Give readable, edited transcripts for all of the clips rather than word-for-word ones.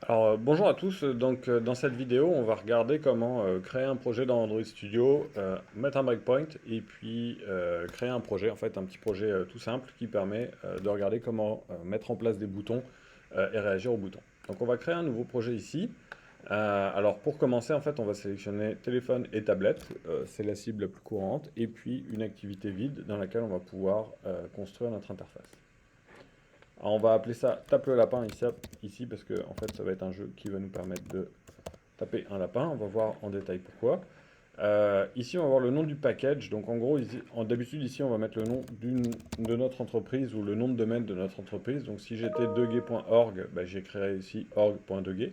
Bonjour à tous. Dans cette vidéo, on va regarder comment créer un projet dans Android Studio, mettre un breakpoint et puis créer un projet, en fait un petit projet tout simple qui permet de regarder comment mettre en place des boutons et réagir aux boutons. Donc on va créer un nouveau projet ici. Alors pour commencer, en fait, on va sélectionner téléphone et tablette, c'est la cible la plus courante, et puis une activité vide dans laquelle on va pouvoir construire notre interface. Alors, on va appeler ça tape le lapin ici parce que en fait ça va être un jeu qui va nous permettre de taper un lapin. On va voir en détail pourquoi. Ici on va voir le nom du package. Donc en gros, d'habitude ici on va mettre le nom de notre entreprise ou le nom de domaine de notre entreprise. Donc si j'étais deguet.org, bah, j'ai créé ici org.deguet.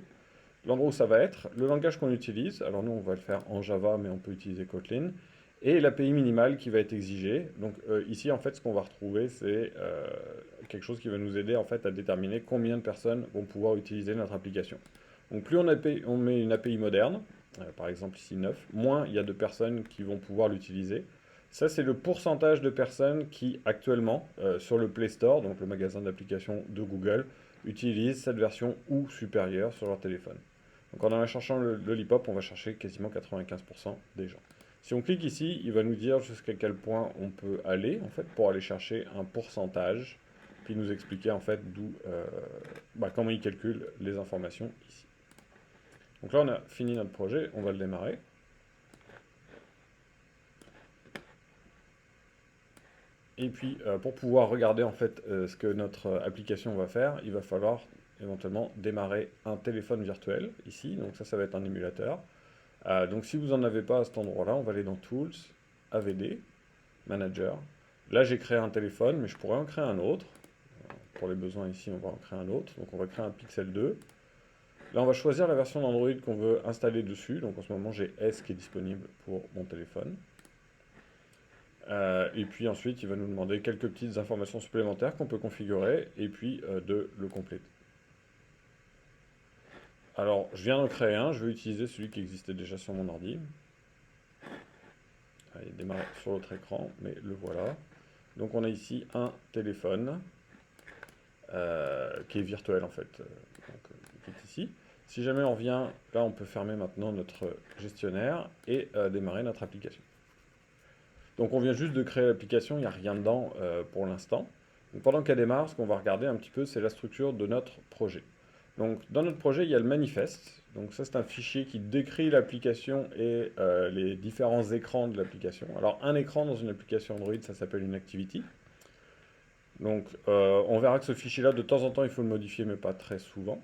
L'endroit où ça va être, le langage qu'on utilise, alors nous on va le faire en Java mais on peut utiliser Kotlin, et l'API minimale qui va être exigée. Donc ici en fait ce qu'on va retrouver c'est quelque chose qui va nous aider en fait à déterminer combien de personnes vont pouvoir utiliser notre application. Donc plus on met une API moderne, par exemple ici 9, moins il y a de personnes qui vont pouvoir l'utiliser. Ça c'est le pourcentage de personnes qui actuellement sur le Play Store, donc le magasin d'applications de Google, utilisent cette version ou supérieure sur leur téléphone. Donc en allant cherchant le lollipop, on va chercher quasiment 95% des gens. Si on clique ici, il va nous dire jusqu'à quel point on peut aller en fait pour aller chercher un pourcentage, puis nous expliquer en fait comment il calcule les informations ici. Donc là on a fini notre projet, on va le démarrer. Et puis pour pouvoir regarder en fait ce que notre application va faire, il va falloir éventuellement démarrer un téléphone virtuel ici. Donc ça va être un émulateur. Donc si vous n'en avez pas à cet endroit-là, on va aller dans Tools, AVD, Manager. Là j'ai créé un téléphone, mais je pourrais en créer un autre. Pour les besoins ici, on va en créer un autre. Donc on va créer un Pixel 2. Là on va choisir la version d'Android qu'on veut installer dessus. Donc en ce moment j'ai S qui est disponible pour mon téléphone. Et puis ensuite il va nous demander quelques petites informations supplémentaires qu'on peut configurer et puis de le compléter. Alors je viens d'en créer un, je vais utiliser celui qui existait déjà sur mon ordi. Il démarre sur l'autre écran, mais le voilà. Donc on a ici un téléphone qui est virtuel en fait, qui est ici. Si jamais on revient, là on peut fermer maintenant notre gestionnaire et démarrer notre application. Donc on vient juste de créer l'application, il n'y a rien dedans pour l'instant. Donc pendant qu'elle démarre, ce qu'on va regarder un petit peu, c'est la structure de notre projet. Donc dans notre projet, il y a le manifeste. Donc ça, c'est un fichier qui décrit l'application et les différents écrans de l'application. Alors un écran dans une application Android, ça s'appelle une activity. Donc on verra que ce fichier-là, de temps en temps, il faut le modifier, mais pas très souvent.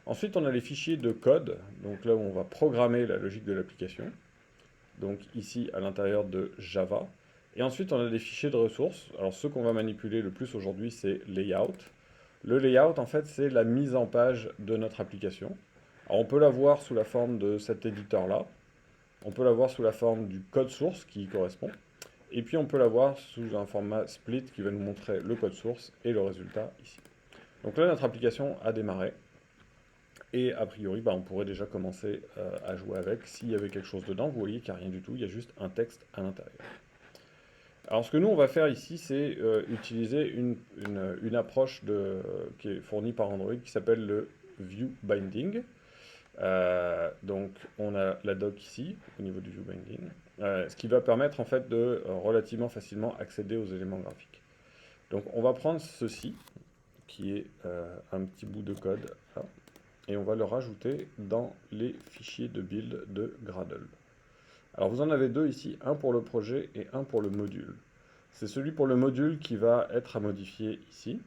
Ensuite, on a les fichiers de code, donc là où on va programmer la logique de l'application. Donc ici, à l'intérieur de Java. Et ensuite, on a des fichiers de ressources. Alors ceux qu'on va manipuler le plus aujourd'hui, c'est layout. Le layout, en fait, c'est la mise en page de notre application. Alors on peut la voir sous la forme de cet éditeur-là. On peut la voir sous la forme du code source qui y correspond. Et puis on peut la voir sous un format split qui va nous montrer le code source et le résultat ici. Donc là, notre application a démarré. Et a priori, on pourrait déjà commencer à jouer avec. S'il y avait quelque chose dedans, vous voyez qu'il n'y a rien du tout, il y a juste un texte à l'intérieur. Alors ce que nous on va faire ici, c'est utiliser une approche qui est fournie par Android qui s'appelle le View Binding. Donc on a la doc ici, au niveau du View Binding, ce qui va permettre en fait de relativement facilement accéder aux éléments graphiques. Donc on va prendre ceci, qui est un petit bout de code, là, et on va le rajouter dans les fichiers de build de Gradle. Alors vous en avez deux ici, un pour le projet et un pour le module. C'est celui pour le module qui va être à modifier ici.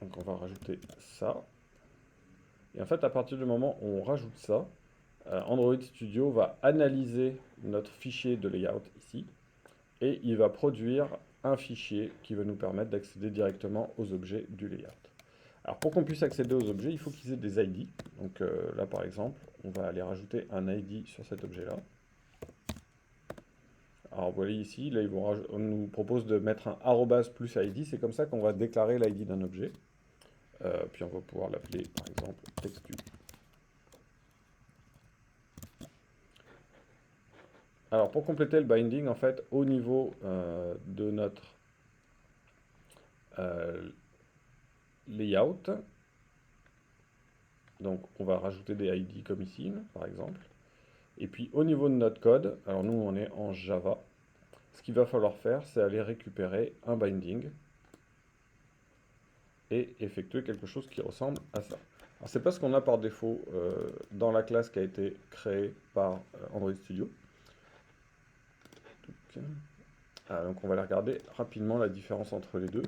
Donc on va rajouter ça. Et en fait, à partir du moment où on rajoute ça, Android Studio va analyser notre fichier de layout ici, et il va produire un fichier qui va nous permettre d'accéder directement aux objets du layout. Alors pour qu'on puisse accéder aux objets, il faut qu'ils aient des ID. Donc là par exemple, on va aller rajouter un ID sur cet objet-là. Alors vous voyez ici, là on nous propose de mettre un arrobas plus ID, c'est comme ça qu'on va déclarer l'ID d'un objet. Puis on va pouvoir l'appeler par exemple textu. Alors pour compléter le binding, en fait, au niveau de notre layout. Donc on va rajouter des ID comme ici, par exemple. Et puis au niveau de notre code, alors nous on est en Java, ce qu'il va falloir faire, c'est aller récupérer un binding et effectuer quelque chose qui ressemble à ça. Alors c'est pas ce qu'on a par défaut dans la classe qui a été créée par Android Studio. Donc on va aller regarder rapidement la différence entre les deux.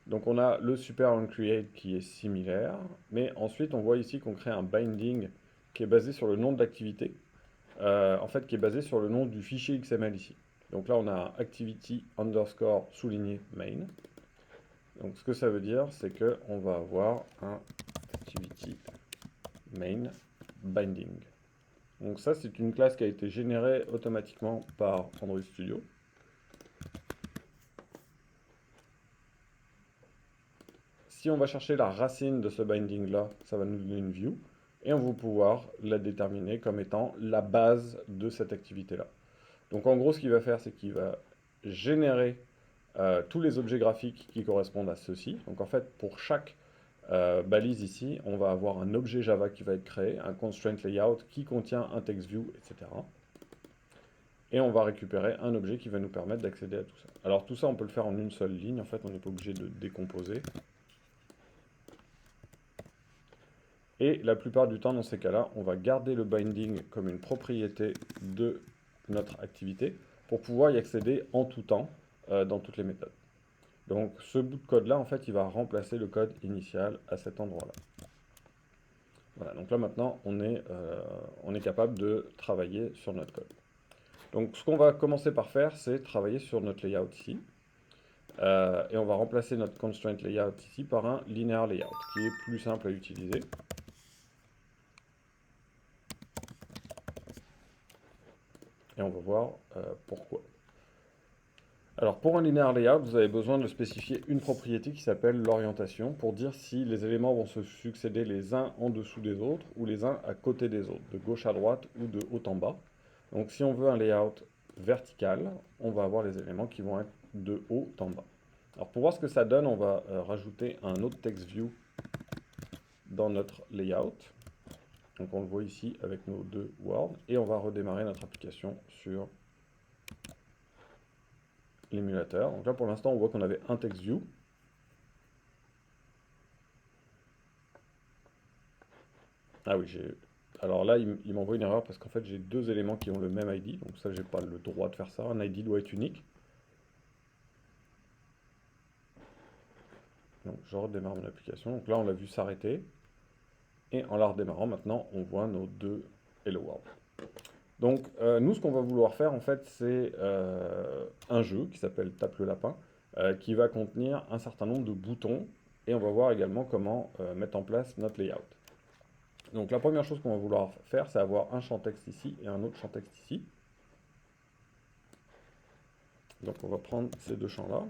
Donc on a le super onCreate qui est similaire, mais ensuite on voit ici qu'on crée un binding qui est basé sur le nom de l'activité, en fait qui est basé sur le nom du fichier XML ici. Donc là on a activity underscore souligné main. Donc ce que ça veut dire, c'est qu'on va avoir un activity main binding. Donc ça c'est une classe qui a été générée automatiquement par Android Studio. Si on va chercher la racine de ce binding là, ça va nous donner une view et on va pouvoir la déterminer comme étant la base de cette activité là. Donc en gros ce qu'il va faire, c'est qu'il va générer tous les objets graphiques qui correspondent à ceci. Donc en fait pour chaque balise ici, on va avoir un objet Java qui va être créé, un constraint layout qui contient un text view, etc. Et on va récupérer un objet qui va nous permettre d'accéder à tout ça. Alors tout ça, on peut le faire en une seule ligne, en fait, on n'est pas obligé de décomposer. Et la plupart du temps, dans ces cas-là, on va garder le binding comme une propriété de notre activité pour pouvoir y accéder en tout temps dans toutes les méthodes. Donc ce bout de code-là, en fait, il va remplacer le code initial à cet endroit-là. Voilà, donc là maintenant, on est capable de travailler sur notre code. Donc ce qu'on va commencer par faire, c'est travailler sur notre layout ici. Et on va remplacer notre constraint layout ici par un linear layout, qui est plus simple à utiliser. Et on va voir pourquoi. Alors pour un linear layout, vous avez besoin de spécifier une propriété qui s'appelle l'orientation pour dire si les éléments vont se succéder les uns en dessous des autres ou les uns à côté des autres, de gauche à droite ou de haut en bas. Donc si on veut un layout vertical, on va avoir les éléments qui vont être de haut en bas. Alors pour voir ce que ça donne, on va rajouter un autre text view dans notre layout. Donc on le voit ici avec nos deux words et on va redémarrer notre application sur l'émulateur. Donc là pour l'instant on voit qu'on avait un text view. Ah oui, alors là il m'envoie une erreur parce qu'en fait j'ai deux éléments qui ont le même ID, donc ça j'ai pas le droit de faire ça, un ID doit être unique. Donc je redémarre mon application, donc là on l'a vu s'arrêter, et en la redémarrant maintenant on voit nos deux Hello World. Donc nous ce qu'on va vouloir faire en fait c'est un jeu qui s'appelle Tape le lapin, qui va contenir un certain nombre de boutons, et on va voir également comment mettre en place notre layout. Donc la première chose qu'on va vouloir faire, c'est avoir un champ texte ici et un autre champ texte ici. Donc on va prendre ces deux champs-là.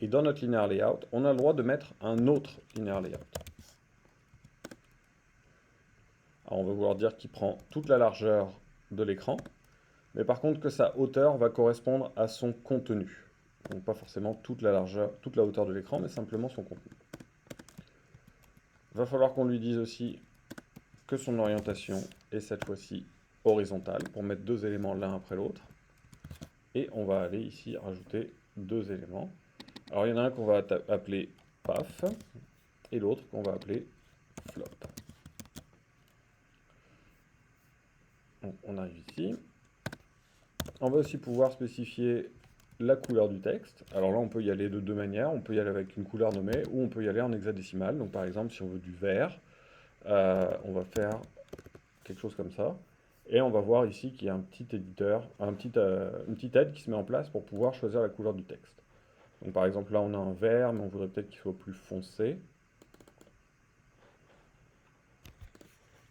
Et dans notre linear layout, on a le droit de mettre un autre linear layout. Alors on va vouloir dire qu'il prend toute la largeur de l'écran, mais par contre que sa hauteur va correspondre à son contenu. Donc pas forcément toute la largeur, toute la hauteur de l'écran, mais simplement son contenu. Il va falloir qu'on lui dise aussi que son orientation est cette fois-ci horizontale, pour mettre deux éléments l'un après l'autre. Et on va aller ici rajouter deux éléments. Alors il y en a un qu'on va appeler PAF, et l'autre qu'on va appeler FLOP. Donc on arrive ici. On va aussi pouvoir spécifier la couleur du texte. Alors là, on peut y aller de deux manières. On peut y aller avec une couleur nommée ou on peut y aller en hexadécimal. Donc par exemple, si on veut du vert, on va faire quelque chose comme ça. Et on va voir ici qu'il y a un petit éditeur, une petite aide qui se met en place pour pouvoir choisir la couleur du texte. Donc par exemple, là, on a un vert, mais on voudrait peut-être qu'il soit plus foncé.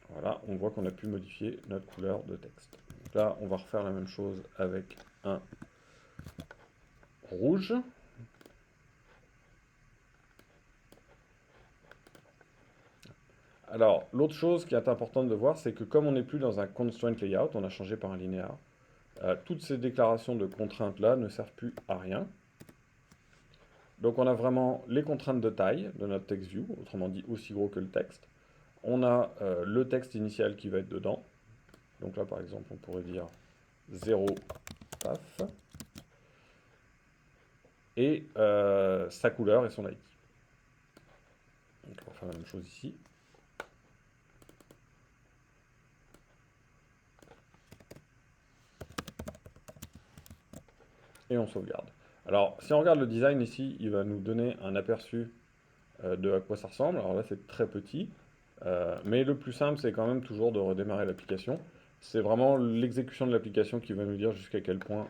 Voilà, on voit qu'on a pu modifier notre couleur de texte. Donc là, on va refaire la même chose avec un rouge. Alors, l'autre chose qui est importante de voir, c'est que comme on n'est plus dans un constraint layout, on a changé par un linéaire, toutes ces déclarations de contraintes-là ne servent plus à rien. Donc on a vraiment les contraintes de taille de notre text view, autrement dit aussi gros que le texte. On a le texte initial qui va être dedans. Donc là par exemple on pourrait dire 0 paf et sa couleur et son ID. Donc on va faire la même chose ici. Et on sauvegarde. Alors si on regarde le design ici, il va nous donner un aperçu de à quoi ça ressemble. Alors là c'est très petit, mais le plus simple c'est quand même toujours de redémarrer l'application. C'est vraiment l'exécution de l'application qui va nous dire jusqu'à quel point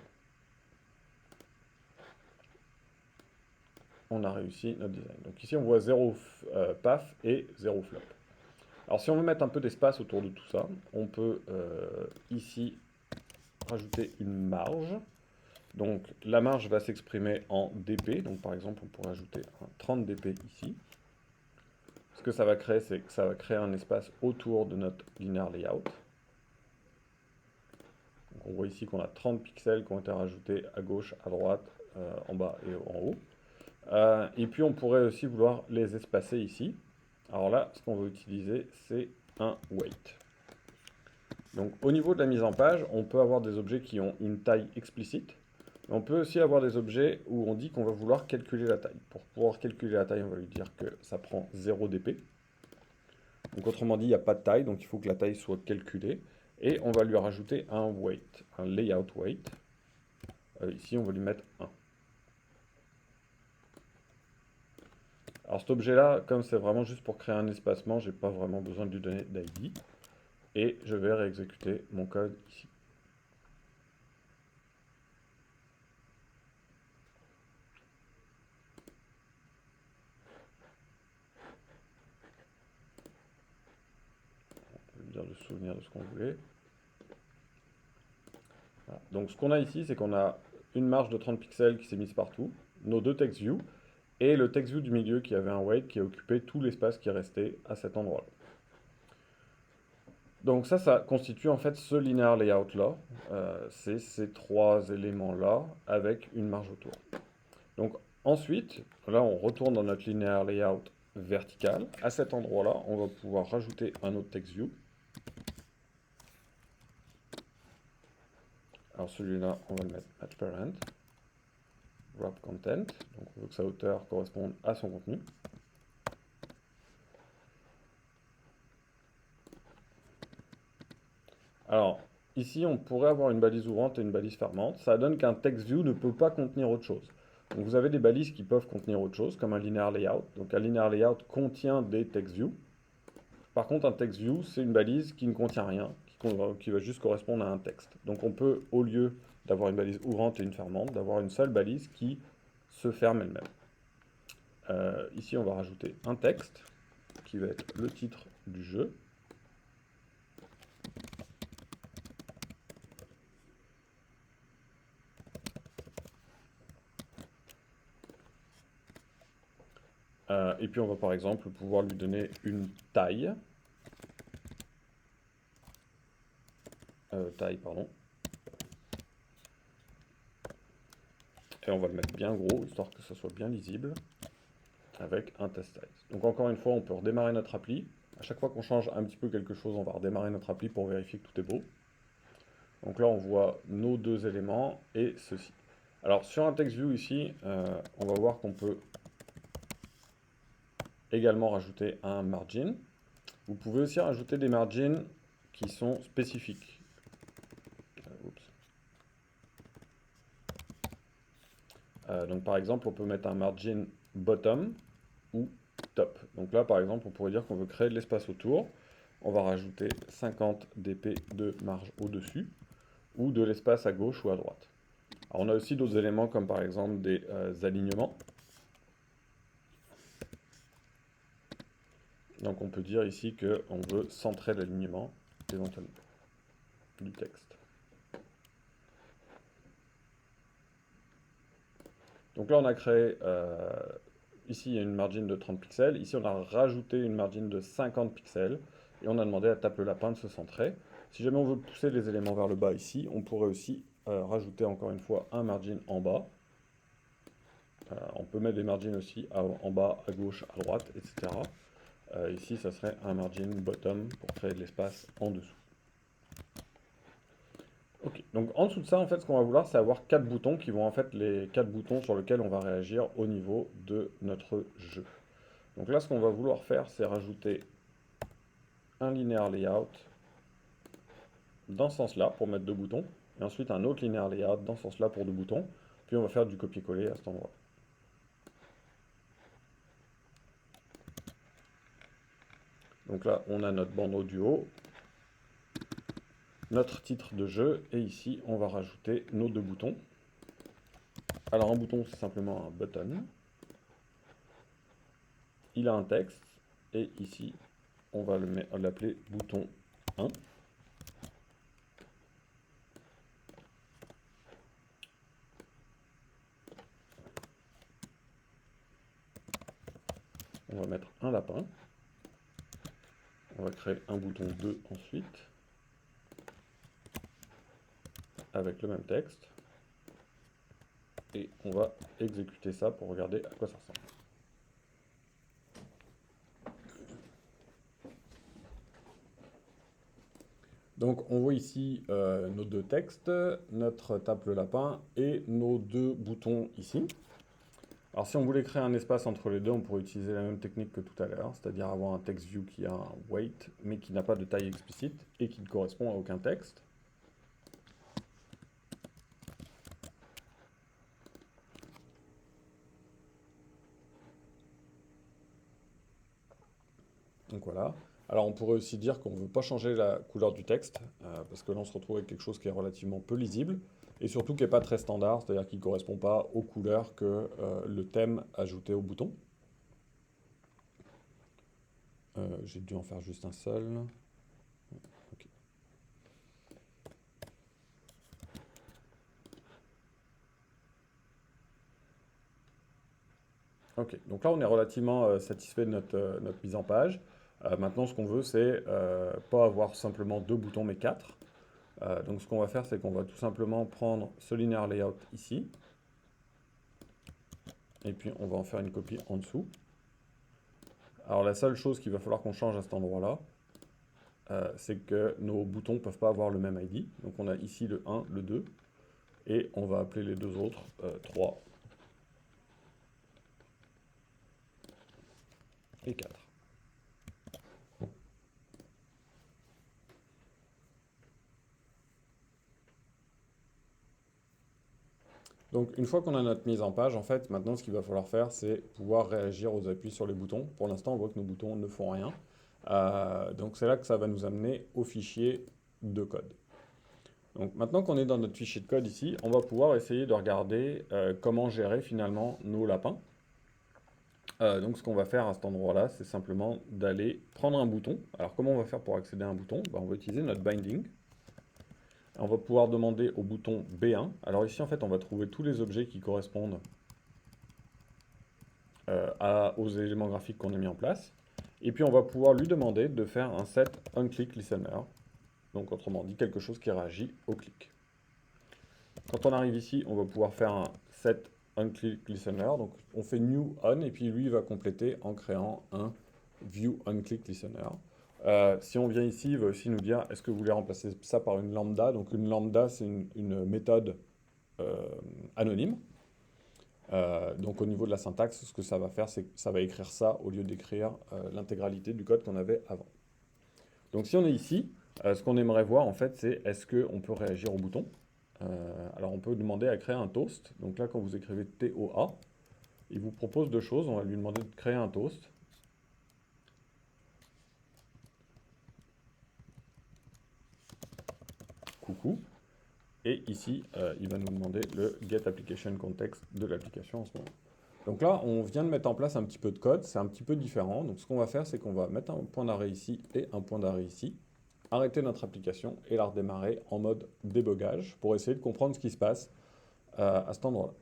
on a réussi notre design. Donc ici on voit 0 paf et 0 flop. Alors si on veut mettre un peu d'espace autour de tout ça, on peut ici rajouter une marge. Donc la marge va s'exprimer en dp, donc par exemple on pourrait ajouter un 30 dp ici. Ce que ça va créer, c'est que ça va créer un espace autour de notre linear layout. Donc on voit ici qu'on a 30 pixels qui ont été rajoutés à gauche, à droite, en bas et en haut. Et puis on pourrait aussi vouloir les espacer ici. Alors là, ce qu'on va utiliser, c'est un weight. Donc au niveau de la mise en page, on peut avoir des objets qui ont une taille explicite. On peut aussi avoir des objets où on dit qu'on va vouloir calculer la taille. Pour pouvoir calculer la taille, on va lui dire que ça prend 0 dp. Donc autrement dit, il n'y a pas de taille, donc il faut que la taille soit calculée. Et on va lui rajouter un weight, un layout weight. Ici, on va lui mettre 1. Alors cet objet-là, comme c'est vraiment juste pour créer un espacement, je n'ai pas vraiment besoin de lui donner d'ID. Et je vais réexécuter mon code ici. On peut lui dire de se souvenir de ce qu'on voulait. Voilà. Donc ce qu'on a ici, c'est qu'on a une marge de 30 pixels qui s'est mise partout, nos deux text views, et le text view du milieu qui avait un weight qui a occupé tout l'espace qui est resté à cet endroit-là. Donc ça constitue en fait ce linear layout-là. C'est ces trois éléments-là avec une marge autour. Donc ensuite, là on retourne dans notre linear layout vertical. À cet endroit-là, on va pouvoir rajouter un autre text view. Alors celui-là, on va le mettre match parent. Wrap content. Donc on veut que sa hauteur corresponde à son contenu. Alors, ici, on pourrait avoir une balise ouvrante et une balise fermante. Ça donne qu'un text view ne peut pas contenir autre chose. Donc, vous avez des balises qui peuvent contenir autre chose, comme un linear layout. Donc, un linear layout contient des text views. Par contre, un text view, c'est une balise qui ne contient rien, qui va juste correspondre à un texte. Donc, on peut, au lieu d'avoir une balise ouvrante et une fermante, d'avoir une seule balise qui se ferme elle-même. Ici, on va rajouter un texte, qui va être le titre du jeu. Et puis on va par exemple pouvoir lui donner une taille. Pardon. Et on va le mettre bien gros, histoire que ça soit bien lisible, avec un test size. Donc encore une fois, on peut redémarrer notre appli. À chaque fois qu'on change un petit peu quelque chose, on va redémarrer notre appli pour vérifier que tout est beau. Donc là, on voit nos deux éléments et ceci. Alors sur un text view ici, on va voir qu'on peut également rajouter un margin. Vous pouvez aussi rajouter des margins qui sont spécifiques. Donc par exemple, on peut mettre un margin bottom ou top. Donc là, par exemple, on pourrait dire qu'on veut créer de l'espace autour. On va rajouter 50 dp de marge au-dessus ou de l'espace à gauche ou à droite. Alors, on a aussi d'autres éléments comme par exemple des alignements. Donc on peut dire ici qu'on veut centrer l'alignement éventuellement du texte. Donc là on a créé, ici il y a une margin de 30 pixels, ici on a rajouté une margin de 50 pixels, et on a demandé à Tape le Lapin de se centrer. Si jamais on veut pousser les éléments vers le bas ici, on pourrait aussi rajouter encore une fois un margin en bas. On peut mettre des margins aussi en bas, à gauche, à droite, etc. Ici, ça serait un margin bottom pour créer de l'espace en dessous. Ok, donc en dessous de ça, en fait, ce qu'on va vouloir, c'est avoir 4 boutons qui vont en fait les 4 boutons sur lesquels on va réagir au niveau de notre jeu. Donc là, ce qu'on va vouloir faire, c'est rajouter un linear layout dans ce sens-là pour mettre 2 boutons, et ensuite un autre linear layout dans ce sens-là pour 2 boutons, puis on va faire du copier-coller à cet endroit. Donc là, on a notre bandeau du haut, notre titre de jeu, et ici, on va rajouter nos 2 boutons. Alors un bouton, c'est simplement un button. Il a un texte, et ici, on va l'appeler bouton 1. On va mettre un lapin. On va créer un bouton 2 ensuite, avec le même texte. Et on va exécuter ça pour regarder à quoi ça ressemble. Donc on voit ici nos 2 textes, notre table lapin et nos 2 boutons ici. Alors si on voulait créer un espace entre les deux, on pourrait utiliser la même technique que tout à l'heure, c'est-à-dire avoir un text view qui a un weight, mais qui n'a pas de taille explicite et qui ne correspond à aucun texte. Donc voilà. Alors on pourrait aussi dire qu'on ne veut pas changer la couleur du texte, parce que là on se retrouve avec quelque chose qui est relativement peu lisible, et surtout qui n'est pas très standard, c'est-à-dire qui ne correspond pas aux couleurs que le thème ajouté au bouton. J'ai dû en faire juste un seul. Okay. Ok, donc là on est relativement satisfait de notre mise en page. Maintenant ce qu'on veut c'est pas avoir simplement 2 boutons mais 4. Donc ce qu'on va faire c'est qu'on va tout simplement prendre ce linear layout ici. Et puis on va en faire une copie en dessous. Alors la seule chose qu'il va falloir qu'on change à cet endroit-là, c'est que nos boutons ne peuvent pas avoir le même ID. Donc on a ici le 1, le 2, et on va appeler les deux autres 3 et 4. Donc une fois qu'on a notre mise en page, en fait, maintenant ce qu'il va falloir faire, c'est pouvoir réagir aux appuis sur les boutons. Pour l'instant, on voit que nos boutons ne font rien. Donc c'est là que ça va nous amener au fichier de code. Donc maintenant qu'on est dans notre fichier de code ici, on va pouvoir essayer de regarder comment gérer finalement nos lapins. Donc ce qu'on va faire à cet endroit-là, c'est simplement d'aller prendre un bouton. Alors comment on va faire pour accéder à un bouton? On va utiliser notre binding. On va pouvoir demander au bouton B1. Alors ici, en fait, on va trouver tous les objets qui correspondent aux éléments graphiques qu'on a mis en place. Et puis, on va pouvoir lui demander de faire un set onClick listener. Donc, autrement dit, quelque chose qui réagit au clic. Quand on arrive ici, on va pouvoir faire un set onClick listener. Donc, on fait new on et puis lui, il va compléter en créant un view onClick listener. Si on vient ici, il va aussi nous dire est-ce que vous voulez remplacer ça par une lambda. Donc une lambda, c'est une méthode anonyme. Donc au niveau de la syntaxe, ce que ça va faire, c'est que ça va écrire ça au lieu d'écrire l'intégralité du code qu'on avait avant. Donc si on est ici, ce qu'on aimerait voir en fait, c'est est-ce qu'on peut réagir au bouton. Alors on peut demander à créer un toast. Donc là, quand vous écrivez TOA, il vous propose 2 choses. On va lui demander de créer un toast. Coucou. Et ici, il va nous demander le get application context de l'application en ce moment. Donc là, on vient de mettre en place un petit peu de code, c'est un petit peu différent. Donc ce qu'on va faire, c'est qu'on va mettre un point d'arrêt ici et un point d'arrêt ici, arrêter notre application et la redémarrer en mode débogage pour essayer de comprendre ce qui se passe à cet endroit-là.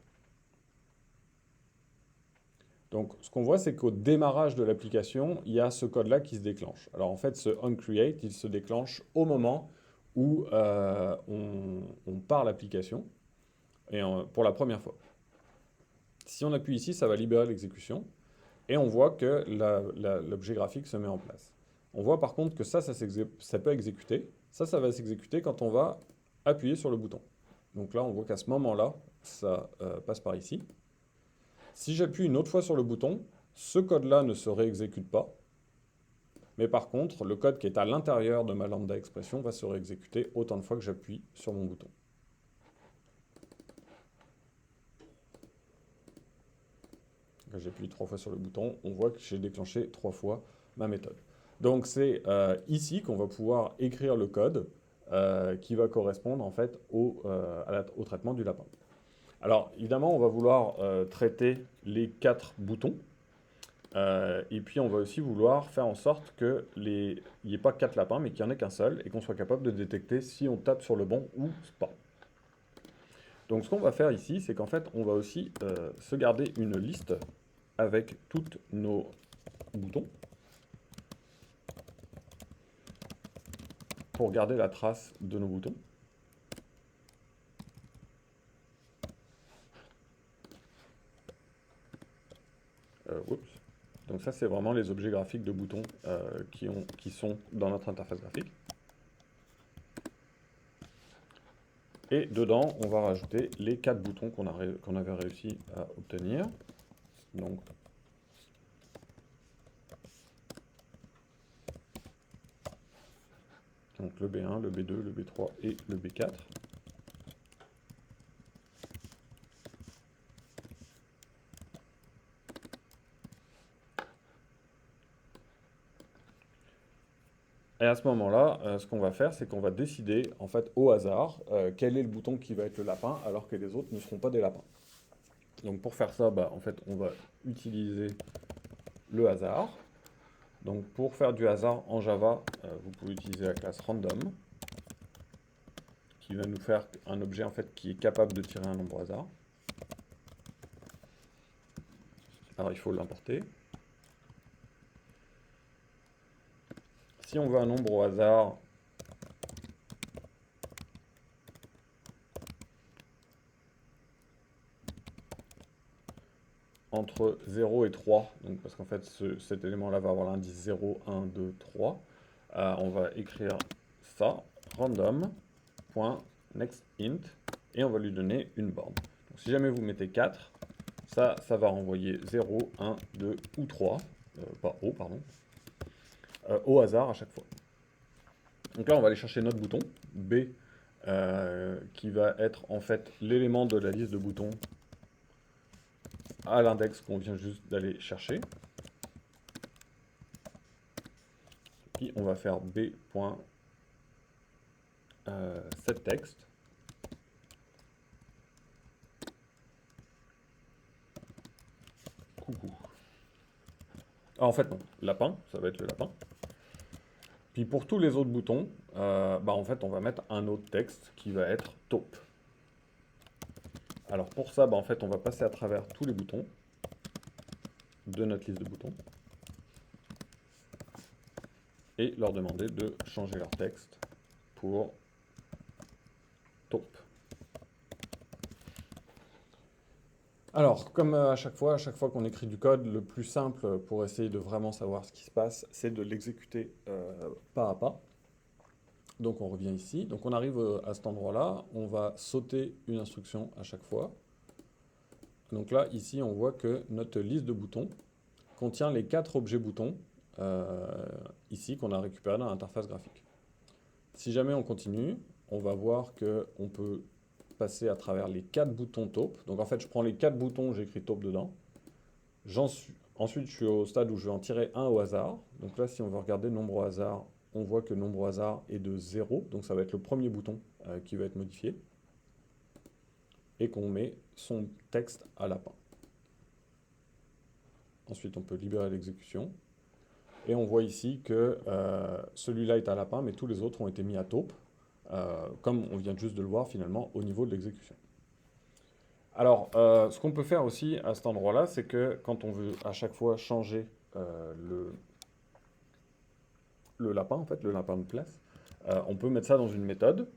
Donc ce qu'on voit, c'est qu'au démarrage de l'application, il y a ce code-là qui se déclenche. Alors en fait, ce onCreate, il se déclenche au moment où on part l'application et pour la première fois. Si on appuie ici, ça va libérer l'exécution. Et on voit que l'objet graphique se met en place. On voit par contre que ça peut exécuter. Ça va s'exécuter quand on va appuyer sur le bouton. Donc là, on voit qu'à ce moment-là, ça passe par ici. Si j'appuie une autre fois sur le bouton, ce code-là ne se réexécute pas. Mais par contre, le code qui est à l'intérieur de ma lambda expression va se réexécuter autant de fois que j'appuie sur mon bouton. J'appuie 3 fois sur le bouton, on voit que j'ai déclenché 3 fois ma méthode. Donc c'est ici qu'on va pouvoir écrire le code qui va correspondre en fait au traitement du lapin. Alors évidemment, on va vouloir traiter les 4 boutons. Et puis on va aussi vouloir faire en sorte qu'il n'y ait pas 4 lapins, mais qu'il n'y en ait qu'un seul, et qu'on soit capable de détecter si on tape sur le bon ou pas. Donc ce qu'on va faire ici, c'est qu'en fait, on va aussi se garder une liste avec tous nos boutons pour garder la trace de nos boutons. Oups. Donc ça, c'est vraiment les objets graphiques de boutons qui sont dans notre interface graphique. Et dedans, on va rajouter les 4 boutons qu'on avait réussi à obtenir. Donc le B1, le B2, le B3 et le B4. Et à ce moment-là, ce qu'on va faire, c'est qu'on va décider, en fait, au hasard, quel est le bouton qui va être le lapin, alors que les autres ne seront pas des lapins. Donc pour faire ça, en fait, on va utiliser le hasard. Donc pour faire du hasard en Java, vous pouvez utiliser la classe random, qui va nous faire un objet en fait qui est capable de tirer un nombre au hasard. Alors il faut l'importer. Si on veut un nombre au hasard, entre 0 et 3, donc parce qu'en fait cet élément-là va avoir l'indice 0, 1, 2, 3, on va écrire ça, random.nextInt, et on va lui donner une borne. Donc, si jamais vous mettez 4, ça va renvoyer 0, 1, 2 ou 3, pas O, pardon, au hasard à chaque fois. Donc là, on va aller chercher notre bouton, B, qui va être en fait l'élément de la liste de boutons à l'index qu'on vient juste d'aller chercher. Puis on va faire b.setText. Coucou. Ah, en fait non, lapin, ça va être le lapin. Puis pour tous les autres boutons, en fait on va mettre un autre texte qui va être taupe. Alors pour ça, en fait on va passer à travers tous les boutons de notre liste de boutons et leur demander de changer leur texte pour taupe. Alors, comme à chaque fois qu'on écrit du code, le plus simple pour essayer de vraiment savoir ce qui se passe, c'est de l'exécuter pas à pas. Donc on revient ici. Donc on arrive à cet endroit-là, on va sauter une instruction à chaque fois. Donc là, ici, on voit que notre liste de boutons contient les 4 objets boutons ici qu'on a récupérés dans l'interface graphique. Si jamais on continue, on va voir qu'on peut passer à travers les 4 boutons taupe. Donc en fait, je prends les 4 boutons, j'écris taupe dedans. Ensuite, je suis au stade où je vais en tirer un au hasard. Donc là, si on veut regarder nombre au hasard, on voit que nombre au hasard est de 0. Donc ça va être le premier bouton qui va être modifié. Et qu'on met son texte à lapin. Ensuite, on peut libérer l'exécution. Et on voit ici que celui-là est à lapin, mais tous les autres ont été mis à taupe, comme on vient juste de le voir finalement au niveau de l'exécution. Alors, ce qu'on peut faire aussi à cet endroit-là, c'est que quand on veut à chaque fois changer le lapin, en fait, le lapin de place, on peut mettre ça dans une méthode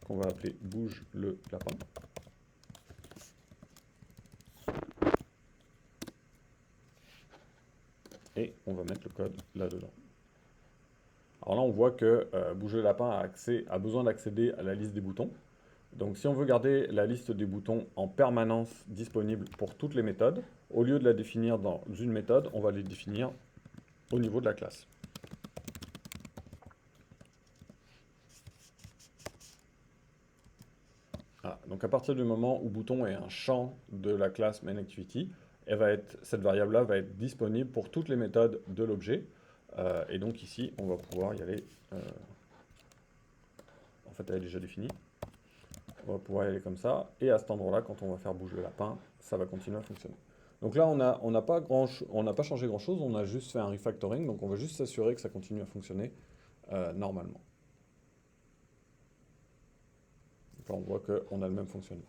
qu'on va appeler bouge le lapin. et on va mettre le code là-dedans. Alors là, on voit que Bouger le lapin a besoin d'accéder à la liste des boutons. Donc si on veut garder la liste des boutons en permanence disponible pour toutes les méthodes, au lieu de la définir dans une méthode, on va les définir au niveau de la classe. Voilà. Donc à partir du moment où bouton est un champ de la classe MainActivity, cette variable-là va être disponible pour toutes les méthodes de l'objet. Et donc ici, on va pouvoir y aller. En fait, elle est déjà définie. On va pouvoir y aller comme ça. Et à cet endroit-là, quand on va faire bouger le lapin, ça va continuer à fonctionner. Donc là, on n'a pas changé grand-chose, on a juste fait un refactoring. Donc on va juste s'assurer que ça continue à fonctionner normalement. Donc là, on voit qu'on a le même fonctionnement.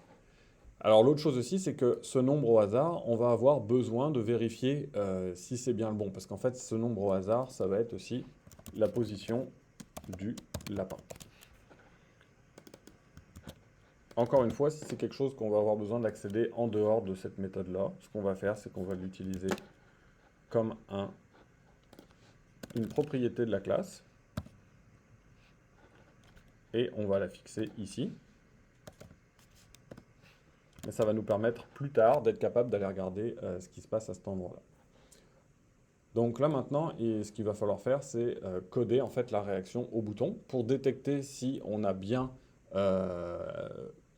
Alors l'autre chose aussi, c'est que ce nombre au hasard, on va avoir besoin de vérifier si c'est bien le bon. Parce qu'en fait, ce nombre au hasard, ça va être aussi la position du lapin. Encore une fois, si c'est quelque chose qu'on va avoir besoin d'accéder en dehors de cette méthode-là, ce qu'on va faire, c'est qu'on va l'utiliser comme une propriété de la classe. Et on va la fixer ici. Et ça va nous permettre plus tard d'être capable d'aller regarder ce qui se passe à cet endroit-là. Donc là maintenant, ce qu'il va falloir faire, c'est coder en fait la réaction au bouton pour détecter si on a bien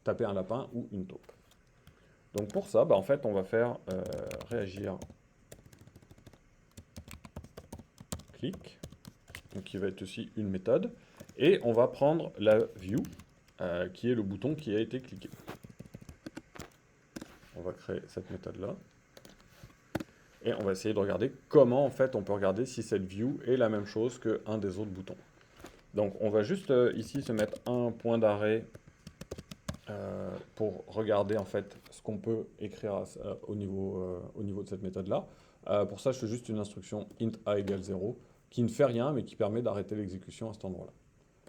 tapé un lapin ou une taupe. Donc pour ça, en fait, on va faire réagir click, donc qui va être aussi une méthode, et on va prendre la view, qui est le bouton qui a été cliqué. On va créer cette méthode-là. Et on va essayer de regarder comment, en fait, on peut regarder si cette view est la même chose qu'un des autres boutons. Donc, on va juste ici se mettre un point d'arrêt pour regarder, en fait, ce qu'on peut écrire au niveau de cette méthode-là. Pour ça, je fais juste une instruction int a égale 0, qui ne fait rien, mais qui permet d'arrêter l'exécution à cet endroit-là.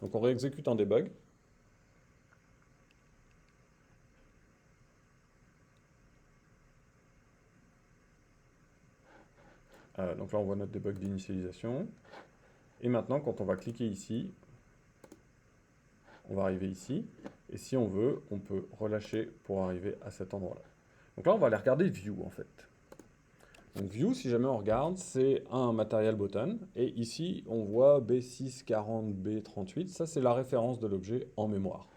Donc, on réexécute en debug. Donc là, on voit notre debug d'initialisation. Et maintenant, quand on va cliquer ici, on va arriver ici. Et si on veut, on peut relâcher pour arriver à cet endroit-là. Donc là, on va aller regarder View, en fait. Donc View, si jamais on regarde, c'est un Material Button. Et ici, on voit B640B38. Ça, c'est la référence de l'objet en mémoire.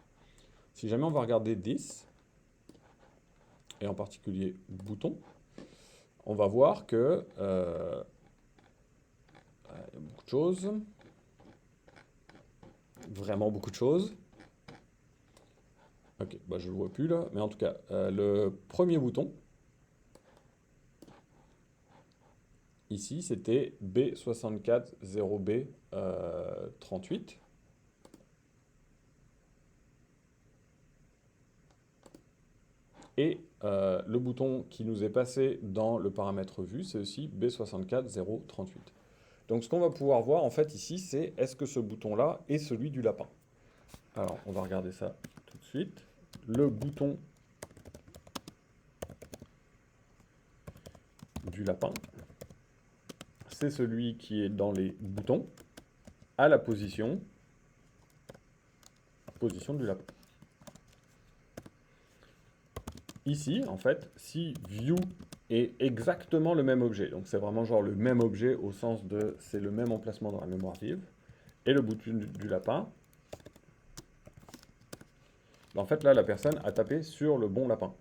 Si jamais on va regarder This, et en particulier Bouton, on va voir que il y a beaucoup de choses. Vraiment beaucoup de choses. Ok, je ne le vois plus là, mais en tout cas, le premier bouton, ici, c'était B640B38. Et le bouton qui nous est passé dans le paramètre vue, c'est aussi B64038. Donc ce qu'on va pouvoir voir en fait ici, c'est est-ce que ce bouton-là est celui du lapin. Alors, on va regarder ça tout de suite. Le bouton du lapin, c'est celui qui est dans les boutons à la position du lapin. Ici, en fait, si view est exactement le même objet, donc c'est vraiment genre le même objet au sens de c'est le même emplacement dans la mémoire vive, et le bouton du lapin, en fait là la personne a tapé sur le bon lapin.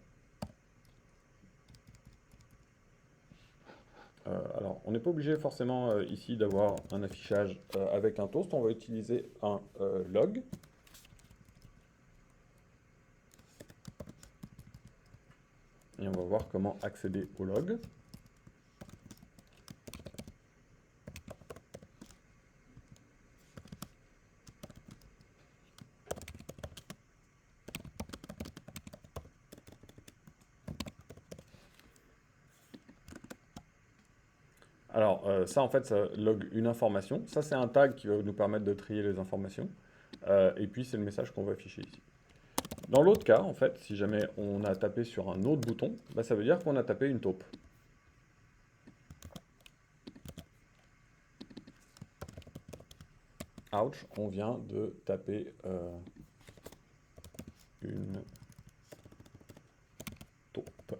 Alors, on n'est pas obligé forcément ici d'avoir un affichage avec un toast, on va utiliser un log. Et on va voir comment accéder au log. Alors, ça, en fait, ça log une information. Ça, c'est un tag qui va nous permettre de trier les informations. Et puis, c'est le message qu'on va afficher ici. Dans l'autre cas, en fait, si jamais on a tapé sur un autre bouton, ça veut dire qu'on a tapé une taupe. ouch, on vient de taper une taupe.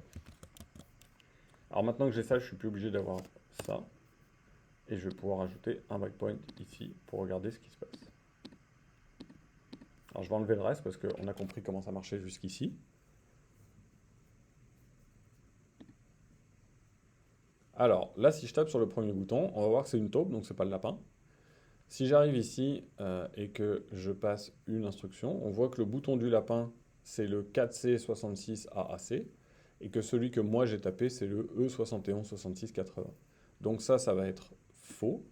Alors maintenant que j'ai ça, je suis plus obligé d'avoir ça. Et je vais pouvoir ajouter un breakpoint ici pour regarder ce qui se passe. Alors je vais enlever le reste parce qu'on a compris comment ça marchait jusqu'ici. Alors là, si je tape sur le premier bouton, on va voir que c'est une taupe, donc c'est pas le lapin. Si j'arrive ici et que je passe une instruction, on voit que le bouton du lapin, c'est le 4C66AAC, et que celui que moi j'ai tapé, c'est le E716680. Donc ça va être faux,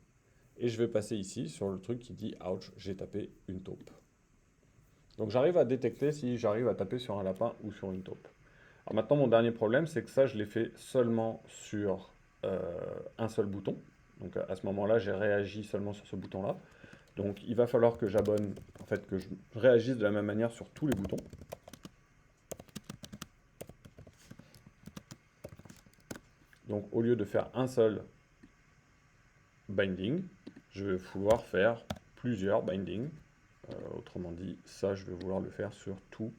et je vais passer ici sur le truc qui dit « Ouch, j'ai tapé une taupe ». Donc j'arrive à détecter si j'arrive à taper sur un lapin ou sur une taupe. Alors maintenant, mon dernier problème, c'est que ça, je l'ai fait seulement sur un seul bouton. Donc à ce moment-là, j'ai réagi seulement sur ce bouton-là. Donc il va falloir que j'abonne, en fait, que je réagisse de la même manière sur tous les boutons. Donc au lieu de faire un seul binding, je vais vouloir faire plusieurs bindings. Autrement dit, ça, je vais vouloir le faire sur tous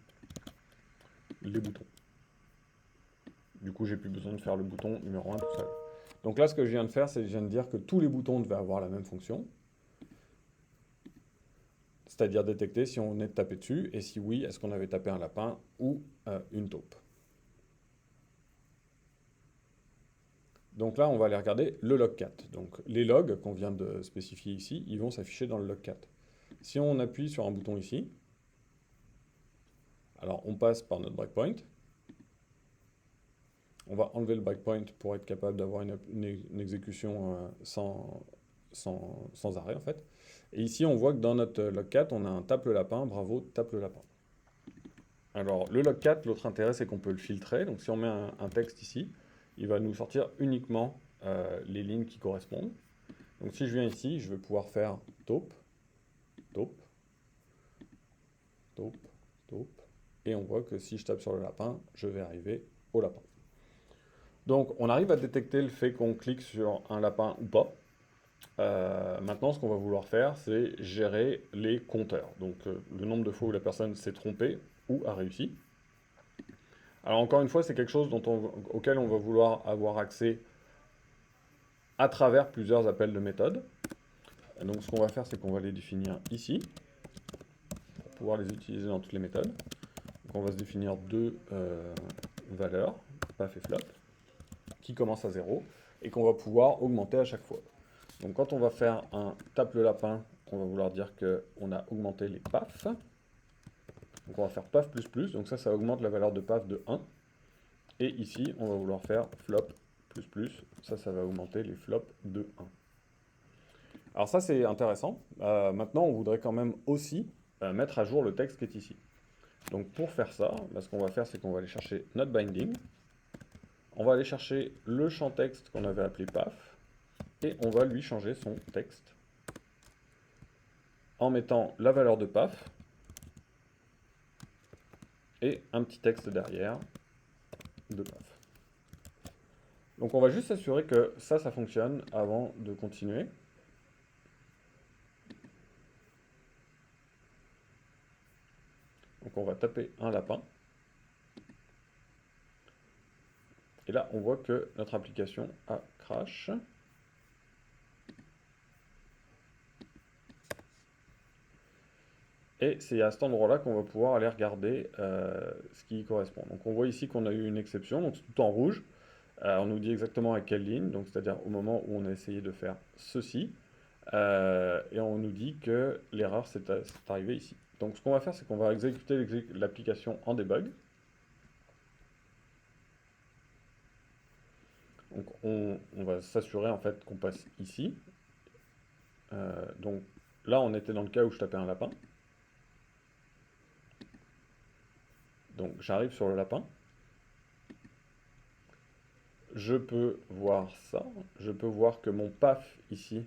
les boutons. Du coup, j'ai plus besoin de faire le bouton numéro 1 tout seul. Donc là, ce que je viens de faire, c'est que je viens de dire que tous les boutons devaient avoir la même fonction. C'est-à-dire détecter si on venait de taper dessus, et si oui, est-ce qu'on avait tapé un lapin ou une taupe. Donc là, on va aller regarder le logcat. Donc les logs qu'on vient de spécifier ici, ils vont s'afficher dans le logcat. Si on appuie sur un bouton ici, alors on passe par notre breakpoint. On va enlever le breakpoint pour être capable d'avoir une exécution sans arrêt en fait. Et ici, on voit que dans notre logcat, on a un tape le lapin, bravo, tape le lapin. Alors le logcat, l'autre intérêt, c'est qu'on peut le filtrer. Donc si on met un texte ici, il va nous sortir uniquement les lignes qui correspondent. Donc si je viens ici, je vais pouvoir faire taupe, taupe, taupe, taupe. Et on voit que si je tape sur le lapin, je vais arriver au lapin. Donc on arrive à détecter le fait qu'on clique sur un lapin ou pas. Maintenant, ce qu'on va vouloir faire, c'est gérer les compteurs. Donc le nombre de fois où la personne s'est trompée ou a réussi. Alors encore une fois, c'est quelque chose auquel on va vouloir avoir accès à travers plusieurs appels de méthode. Donc ce qu'on va faire, c'est qu'on va les définir ici, pour pouvoir les utiliser dans toutes les méthodes. Donc on va se définir deux valeurs, paf et flop, qui commencent à 0, et qu'on va pouvoir augmenter à chaque fois. Donc quand on va faire un tape le lapin, on va vouloir dire qu'on a augmenté les paf. Donc on va faire paf plus plus, donc ça augmente la valeur de paf de 1. Et ici, on va vouloir faire flop plus plus, ça va augmenter les flops de 1. Alors ça c'est intéressant. Maintenant on voudrait quand même aussi mettre à jour le texte qui est ici. Donc pour faire ça, ce qu'on va faire c'est qu'on va aller chercher notre binding. On va aller chercher le champ texte qu'on avait appelé paf. Et on va lui changer son texte en mettant la valeur de paf et un petit texte derrière de paf. Donc on va juste s'assurer que ça fonctionne avant de continuer. Donc on va taper un lapin. Et là, on voit que notre application a crash. Et c'est à cet endroit-là qu'on va pouvoir aller regarder ce qui y correspond. Donc on voit ici qu'on a eu une exception, donc c'est tout en rouge. On nous dit exactement à quelle ligne, donc c'est-à-dire au moment où on a essayé de faire ceci. Et on nous dit que l'erreur c'est arrivé ici. Donc ce qu'on va faire, c'est qu'on va exécuter l'application en debug. Donc on va s'assurer en fait qu'on passe ici. Donc là on était dans le cas où je tapais un lapin. Donc j'arrive sur le lapin. Je peux voir ça. Je peux voir que mon paf ici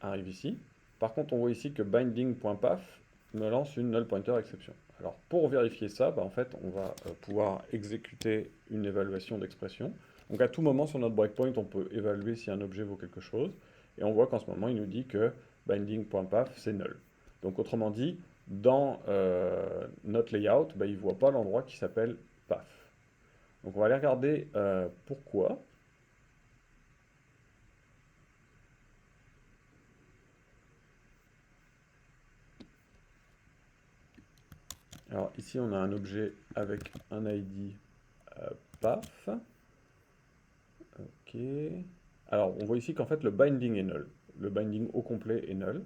arrive ici. Par contre, on voit ici que binding.paf me lance une null pointer exception. Alors pour vérifier ça, en fait, on va pouvoir exécuter une évaluation d'expression. Donc à tout moment sur notre breakpoint, on peut évaluer si un objet vaut quelque chose. Et on voit qu'en ce moment, il nous dit que binding.path, c'est null. Donc autrement dit, dans notre layout, bah, il ne voit pas l'endroit qui s'appelle path. Donc on va aller regarder pourquoi. Alors ici on a un objet avec un ID path. Ok. Alors on voit ici qu'en fait le binding est null. Le binding au complet est null.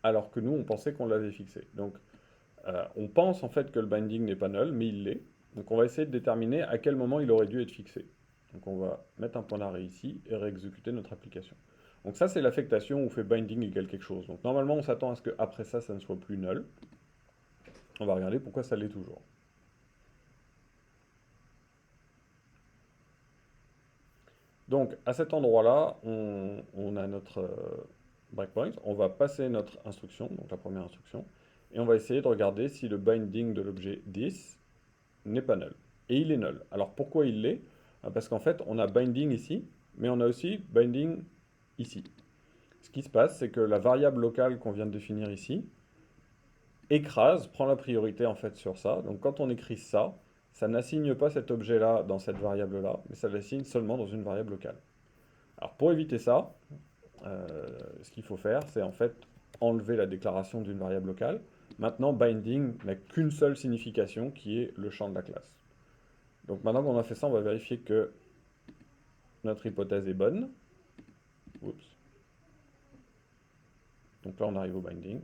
Alors que nous on pensait qu'on l'avait fixé. Donc on pense en fait que le binding n'est pas null, mais il l'est. Donc on va essayer de déterminer à quel moment il aurait dû être fixé. Donc on va mettre un point d'arrêt ici et réexécuter notre application. Donc ça c'est l'affectation où fait binding égale quelque chose. Donc normalement on s'attend à ce qu'après ça, ça ne soit plus null. On va regarder pourquoi ça l'est toujours. Donc à cet endroit-là, on a notre breakpoint. On va passer notre instruction, donc la première instruction, et on va essayer de regarder si le binding de l'objet 10 n'est pas null. Et il est null. Alors pourquoi il l'est? Parce qu'en fait, on a binding ici, mais on a aussi binding ici. Ce qui se passe, c'est que la variable locale qu'on vient de définir ici écrase, prend la priorité en fait sur ça. Donc quand on écrit ça, ça n'assigne pas cet objet-là dans cette variable-là, mais ça l'assigne seulement dans une variable locale. Alors pour éviter ça, ce qu'il faut faire, c'est en fait enlever la déclaration d'une variable locale. Maintenant, binding n'a qu'une seule signification qui est le champ de la classe. Donc maintenant qu'on a fait ça, on va vérifier que notre hypothèse est bonne. Oups. Donc là, on arrive au binding.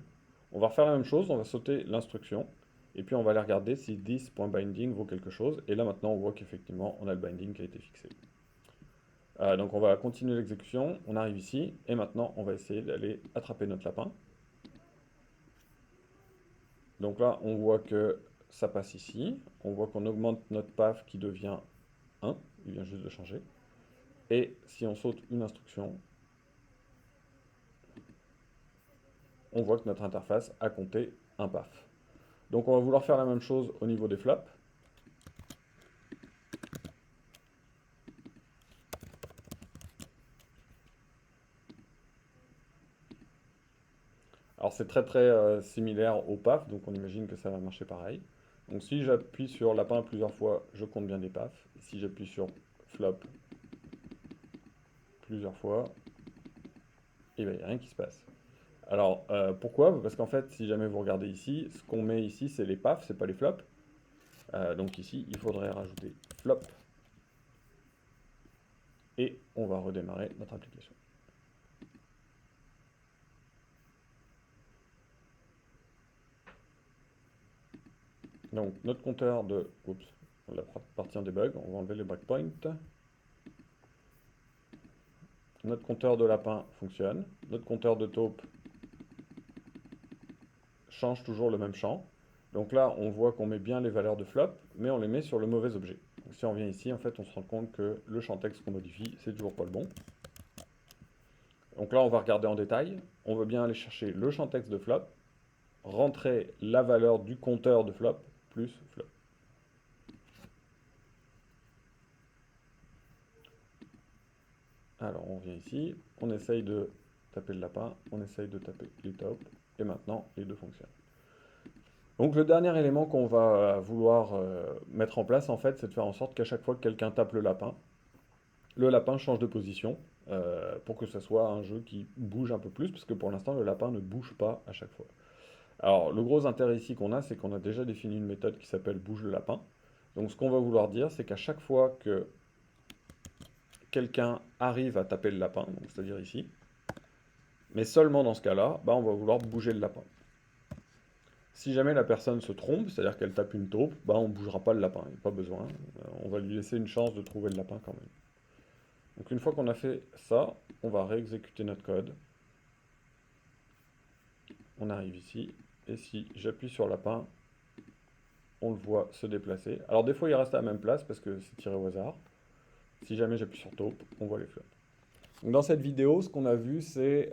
On va refaire la même chose, on va sauter l'instruction, et puis on va aller regarder si this.binding vaut quelque chose. Et là, maintenant, on voit qu'effectivement, on a le binding qui a été fixé. Donc on va continuer l'exécution, on arrive ici, et maintenant, on va essayer d'aller attraper notre lapin. Donc là, on voit que ça passe ici. On voit qu'on augmente notre path qui devient 1. Il vient juste de changer. Et si on saute une instruction, on voit que notre interface a compté un path. Donc on va vouloir faire la même chose au niveau des flops. Alors c'est très très similaire au path, donc on imagine que ça va marcher pareil. Donc si j'appuie sur lapin plusieurs fois, je compte bien des paths. Et si j'appuie sur flop plusieurs fois, il n'y a rien qui se passe. Alors pourquoi? Parce qu'en fait, si jamais vous regardez ici, ce qu'on met ici, c'est les paths, c'est pas les flops. Donc ici, il faudrait rajouter flop. Et on va redémarrer notre application. Donc notre compteur de... Oups, la partie en debug, on va enlever les breakpoints. Notre compteur de lapin fonctionne. Notre compteur de taupe change toujours le même champ. Donc là, on voit qu'on met bien les valeurs de flop, mais on les met sur le mauvais objet. Donc si on vient ici, en fait, on se rend compte que le champ texte qu'on modifie, c'est toujours pas le bon. Donc là, on va regarder en détail. On veut bien aller chercher le champ texte de flop, rentrer la valeur du compteur de flop, plus flop. Alors, on vient ici, on essaye de taper le lapin, on essaye de taper les taupes, et maintenant, les deux fonctionnent. Donc, le dernier élément qu'on va vouloir mettre en place, en fait, c'est de faire en sorte qu'à chaque fois que quelqu'un tape le lapin change de position, pour que ce soit un jeu qui bouge un peu plus, parce que pour l'instant, le lapin ne bouge pas à chaque fois. Alors, le gros intérêt ici qu'on a, c'est qu'on a déjà défini une méthode qui s'appelle bouge le lapin. Donc, ce qu'on va vouloir dire, c'est qu'à chaque fois que quelqu'un arrive à taper le lapin, c'est-à-dire ici, mais seulement dans ce cas-là, bah, on va vouloir bouger le lapin. Si jamais la personne se trompe, c'est-à-dire qu'elle tape une taupe, bah, on ne bougera pas le lapin, il n'y a pas besoin. On va lui laisser une chance de trouver le lapin quand même. Donc une fois qu'on a fait ça, on va réexécuter notre code. On arrive ici, et si j'appuie sur lapin, on le voit se déplacer. Alors des fois il reste à la même place parce que c'est tiré au hasard. Si jamais j'appuie sur taupe, on voit les flops. Donc, dans cette vidéo, ce qu'on a vu, c'est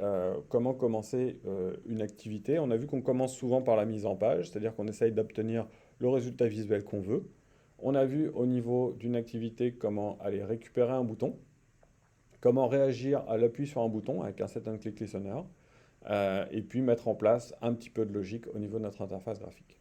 comment commencer une activité. On a vu qu'on commence souvent par la mise en page, c'est-à-dire qu'on essaye d'obtenir le résultat visuel qu'on veut. On a vu au niveau d'une activité comment aller récupérer un bouton, comment réagir à l'appui sur un bouton avec un set and click listener, et puis mettre en place un petit peu de logique au niveau de notre interface graphique.